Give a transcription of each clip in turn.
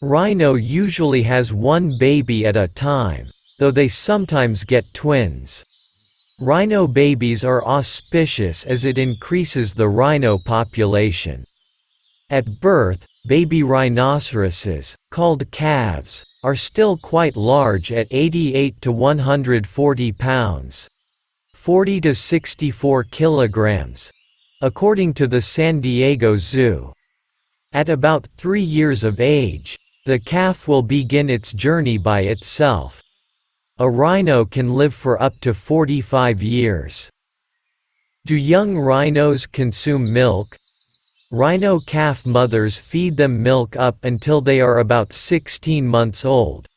Rhino usually has one baby at a time, though they sometimes get twins. Rhino babies are auspicious as it increases the rhino population. At birth, baby rhinoceroses, called calves, are still quite large at 88 to 140 pounds, 40 to 64 kilograms, according to the San Diego Zoo. At about 3 years of age, the calf will begin its journey by itself. A rhino can live for up to 45 years. Do young rhinos consume milk? Rhino calf mothers feed them milk up until they are about 16 months old.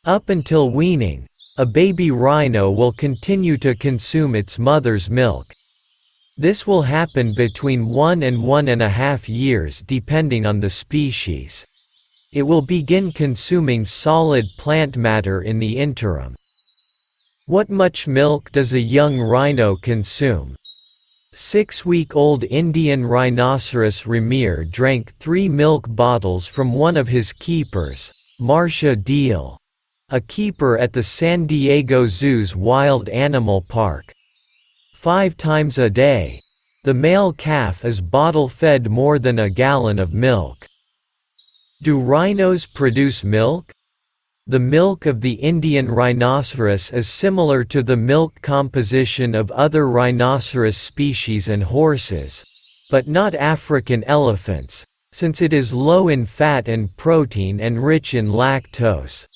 Up until weaning, a baby rhino will continue to consume its mother's milk. This will happen between 1 and 1.5 years depending on the species. It will begin consuming solid plant matter in the interim. What much milk does a young rhino consume? 6-week-old Indian rhinoceros Ramir drank 3 milk bottles from one of his keepers, Marcia Deal, a keeper at the San Diego Zoo's Wild Animal Park. 5 times a day, the male calf is bottle-fed more than a gallon of milk. Do rhinos produce milk? The milk of the Indian rhinoceros is similar to the milk composition of other rhinoceros species and horses, but not African elephants, since it is low in fat and protein and rich in lactose.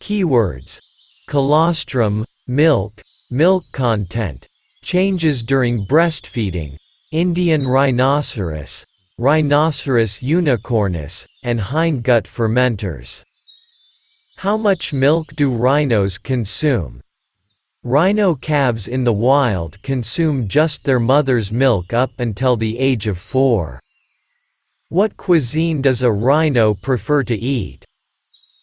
Keywords: colostrum, milk, milk content, changes during breastfeeding, Indian rhinoceros, Rhinoceros unicornis, and hindgut fermenters. How much milk do rhinos consume? Rhino calves in the wild consume just their mother's milk up until the age of 4. What cuisine does a rhino prefer to eat?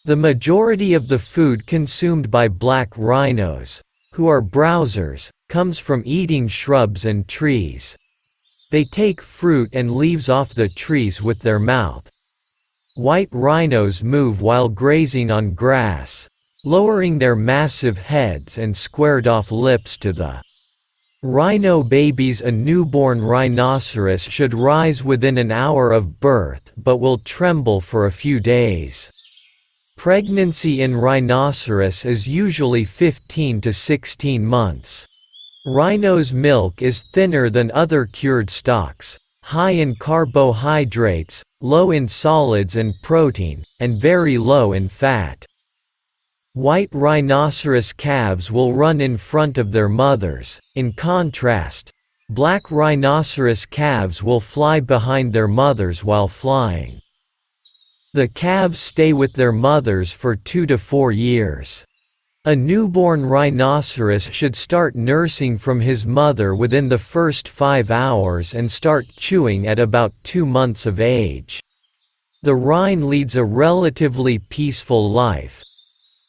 The majority of the food consumed by black rhinos, who are browsers, comes from eating shrubs and trees. They take fruit and leaves off the trees with their mouth. White rhinos move while grazing on grass, lowering their massive heads and squared-off lips to the rhino babies. A newborn rhinoceros should rise within an hour of birth but will tremble for a few days. Pregnancy in rhinoceros is usually 15 to 16 months. Rhino's milk is thinner than other cured stocks, high in carbohydrates, low in solids and protein, and very low in fat. White rhinoceros calves will run in front of their mothers. In contrast, black rhinoceros calves will fly behind their mothers while flying. The calves stay with their mothers for 2 to 4 years. A newborn rhinoceros should start nursing from his mother within the first 5 hours and start chewing at about 2 months of age. The rhine leads a relatively peaceful life.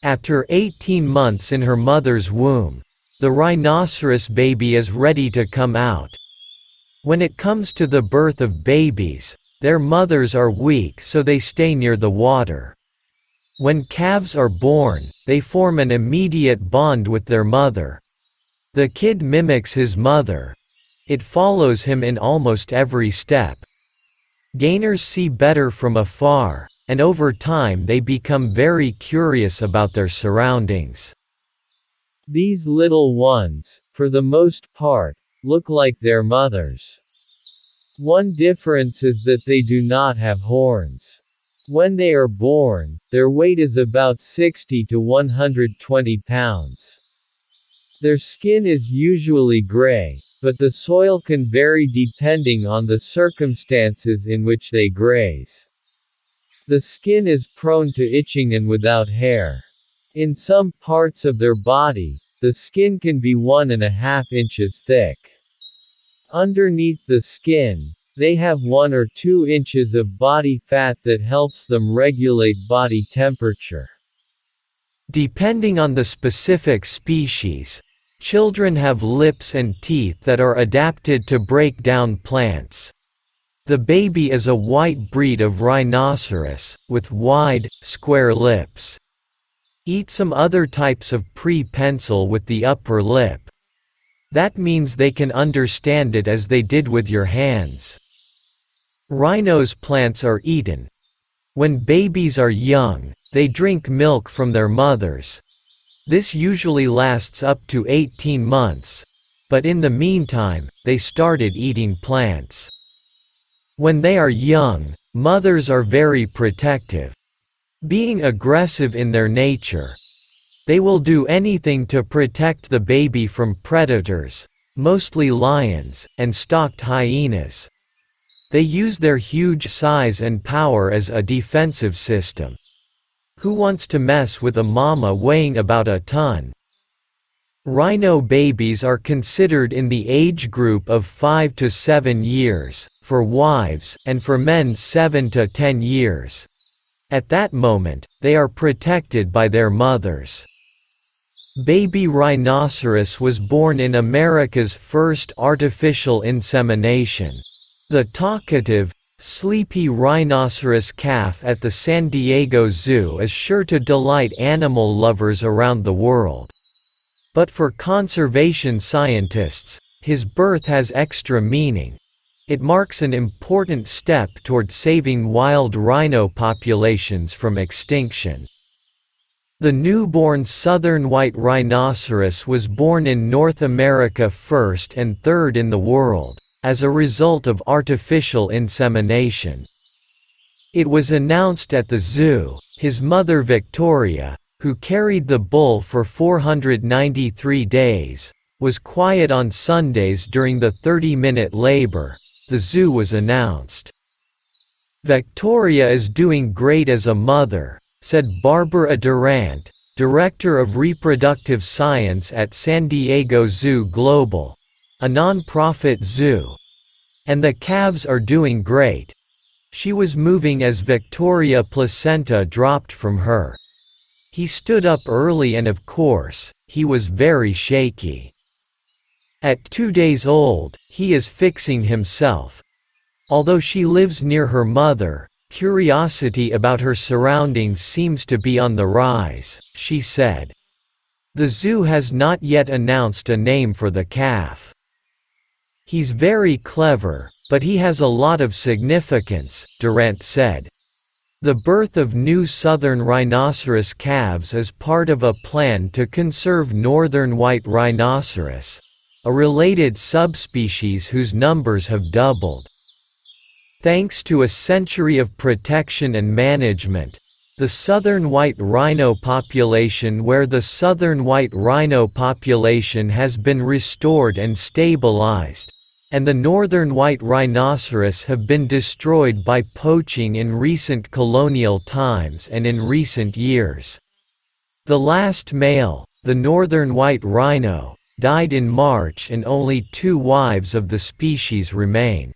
After 18 months in her mother's womb, the rhinoceros baby is ready to come out. When it comes to the birth of babies, their mothers are weak, so they stay near the water. When calves are born, they form an immediate bond with their mother. The kid mimics his mother. It follows him in almost every step. Gainers see better from afar, and over time they become very curious about their surroundings. These little ones, for the most part, look like their mothers. One difference is that they do not have horns. When they are born, their weight is about 60 to 120 pounds. Their skin is usually gray, but the soil can vary depending on the circumstances in which they graze. The skin is prone to itching and without hair. In some parts of their body, the skin can be 1.5 inches thick. Underneath the skin, they have 1 or 2 inches of body fat that helps them regulate body temperature. Depending on the specific species, children have lips and teeth that are adapted to break down plants. The baby is a white breed of rhinoceros, with wide, square lips. Eat some other types of prehensile with the upper lip. That means they can understand it as they did with your hands. Rhinos' plants are eaten. When babies are young, they drink milk from their mothers. This usually lasts up to 18 months. But in the meantime, they started eating plants. When they are young, mothers are very protective. Being aggressive in their nature, they will do anything to protect the baby from predators, mostly lions, and stalked hyenas. They use their huge size and power as a defensive system. Who wants to mess with a mama weighing about a ton? Rhino babies are considered in the age group of 5 to 7 years, for wives, and for men 7 to 10 years. At that moment, they are protected by their mothers. Baby rhinoceros was born in America's first artificial insemination. The talkative, sleepy rhinoceros calf at the San Diego Zoo is sure to delight animal lovers around the world. But for conservation scientists, his birth has extra meaning. It marks an important step toward saving wild rhino populations from extinction. The newborn southern white rhinoceros was born in North America first and third in the world, as a result of artificial insemination. It was announced at the zoo, his mother Victoria, who carried the bull for 493 days, was quiet on Sundays during the 30-minute labor. The zoo was announced. "Victoria is doing great as a mother," said Barbara Durant, Director of Reproductive Science at San Diego Zoo Global, a non-profit zoo. "And the calves are doing great." She was moving as Victoria placenta dropped from her. He stood up early and of course, he was very shaky. At 2 days old, he is fixing himself. Although she lives near her mother, curiosity about her surroundings seems to be on the rise, she said. The zoo has not yet announced a name for the calf. "He's very clever, but he has a lot of significance," Durant said. The birth of new southern rhinoceros calves is part of a plan to conserve northern white rhinoceros, a related subspecies whose numbers have doubled. Thanks to a century of protection and management, the southern white rhino population has been restored and stabilized, and the northern white rhinoceros have been destroyed by poaching in recent colonial times and in recent years. The last male, the northern white rhino, died in March and only 2 wives of the species remain.